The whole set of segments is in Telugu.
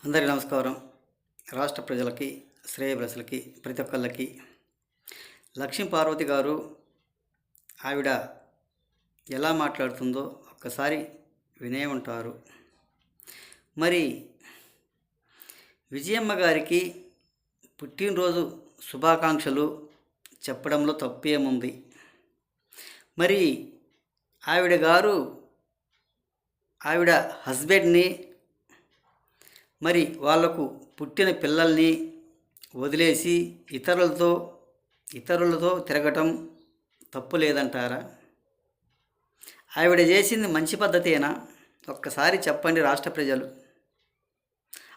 అందరికీ నమస్కారం. రాష్ట్ర ప్రజలకి, శ్రేయోభిలాషులకి, ప్రతి ఒక్కళ్ళకి లక్ష్మీ పార్వతి గారు ఆవిడ ఎలా మాట్లాడుతుందో ఒక్కసారి వినే ఉంటారు. మరి విజయమ్మ గారికి పుట్టినరోజు శుభాకాంక్షలు చెప్పడంలో తప్పేముంది? మరి ఆవిడ హస్బెండ్ని, మరి వాళ్లకు పుట్టిన పిల్లల్ని వదిలేసి ఇతరులతో తిరగటం తప్పు లేదంటారా? ఆవిడ చేసింది మంచి పద్ధతేనా? ఒక్కసారి చెప్పండి రాష్ట్ర ప్రజలు.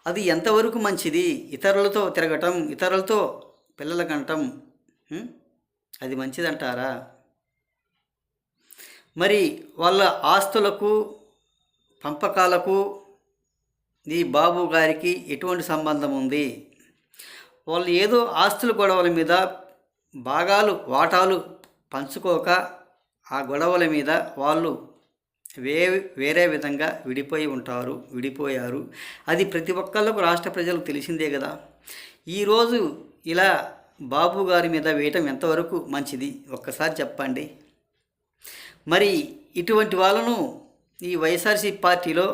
అది ఎంతవరకు మంచిది? ఇతరులతో తిరగటం, ఇతరులతో పిల్లల కంటం అది మంచిదంటారా? మరి వాళ్ళ ఆస్తులకు, పంపకాలకు ఈ బాబు గారికి ఎటువంటి సంబంధం ఉంది? వాళ్ళు ఏదో ఆస్తుల గొడవల మీద వాటాలు పంచుకోక ఆ గొడవల మీద వాళ్ళు వేరే విధంగా విడిపోయారు. అది ప్రతి ఒక్కళ్ళకు రాష్ట్ర ప్రజలకు తెలిసిందే కదా. ఈరోజు ఇలా బాబు గారి మీద వేయటం ఎంతవరకు మంచిది? ఒక్కసారి చెప్పండి. మరి ఇటువంటి వాళ్ళను ఈ వైఎస్ఆర్సీ పార్టీలో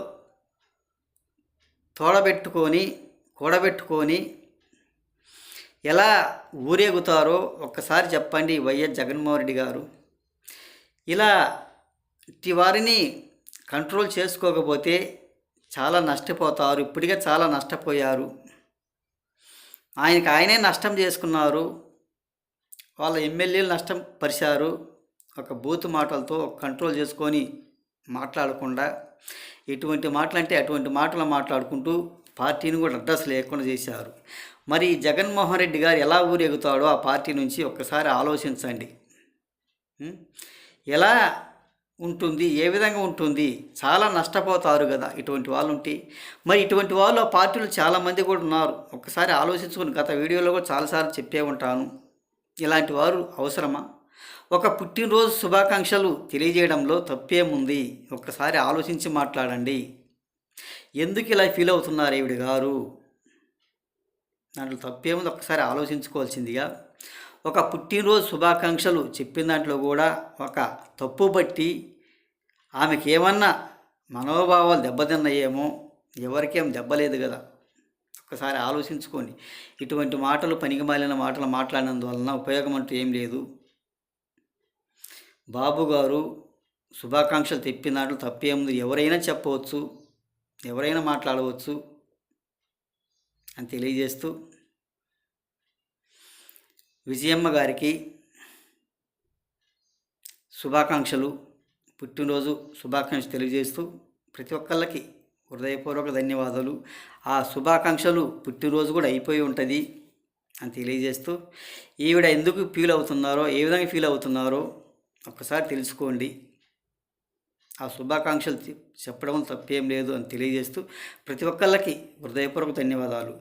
కూడబెట్టుకొని ఎలా ఊరేగుతారో ఒక్కసారి చెప్పండి వైఎస్ జగన్మోహన్ రెడ్డి గారు. ఇలాంటి వారిని కంట్రోల్ చేసుకోకపోతే చాలా నష్టపోతారు. ఇప్పటికే చాలా నష్టపోయారు. ఆయనే నష్టం చేసుకున్నారు. వాళ్ళ ఎమ్మెల్యేలు నష్టం పరిచారు. ఒక బూతు మాటలతో కంట్రోల్ చేసుకొని మాట్లాడకుండా ఎటువంటి మాటలు అంటే అటువంటి మాటలు మాట్లాడుకుంటూ పార్టీని కూడా అడ్రస్ లేకుండా చేశారు. మరి జగన్మోహన్ రెడ్డి గారు ఎలా ఊరేగుతాడో ఆ పార్టీ నుంచి ఒక్కసారి ఆలోచించండి. ఎలా ఉంటుంది? ఏ విధంగా ఉంటుంది? చాలా నష్టపోతారు కదా ఇటువంటి వాళ్ళు ఉంటే. మరి ఇటువంటి వాళ్ళు ఆ పార్టీలో చాలామంది కూడా ఉన్నారు. ఒక్కసారి ఆలోచించుకుని గత వీడియోలో కూడా చాలాసార్లు చెప్పే ఉంటాను. ఇలాంటి వారు అవసరమా? ఒక పుట్టినరోజు శుభాకాంక్షలు తెలియజేయడంలో తప్పేముంది? ఒక్కసారి ఆలోచించి మాట్లాడండి. ఎందుకు ఇలా ఫీల్ అవుతున్నారు ఈవిడ గారు? దాంట్లో తప్పేముంది? ఒక్కసారి ఆలోచించుకోవాల్సిందిగా. ఒక పుట్టినరోజు శుభాకాంక్షలు చెప్పిన దాంట్లో కూడా ఒక తప్పు బట్టి ఆమెకి ఏమన్నా మనోభావాలు దెబ్బతిన్నాయేమో. ఎవరికేం దెబ్బలేదు కదా. ఒక్కసారి ఆలోచించుకోండి. ఇటువంటి మాటలు, పనికిమాలిన మాటలు మాట్లాడినందువలన ఉపయోగం అంటూ ఏం లేదు. బాబు గారు శుభాకాంక్షలు చెప్పిన దాంట్లో తప్పేముంది? ఎవరైనా చెప్పవచ్చు, ఎవరైనా మాట్లాడవచ్చు అని తెలియజేస్తూ విజయమ్మ గారికి పుట్టినరోజు శుభాకాంక్షలు తెలియజేస్తూ ప్రతి ఒక్కళ్ళకి హృదయపూర్వక ధన్యవాదాలు. ఆ శుభాకాంక్షలు పుట్టినరోజు కూడా అయిపోయి ఉంటుంది అని తెలియజేస్తూ ఈవిడ ఎందుకు ఫీల్ అవుతున్నారో, ఏ విధంగా ఫీల్ అవుతున్నారో ఒక్కసారి తెలుసుకోండి. ఆ శుభాకాంక్షలు చెప్పడం తప్పేం లేదు అని తెలియజేస్తూ ప్రతి ఒక్కళ్ళకి హృదయపూర్వక ధన్యవాదాలు.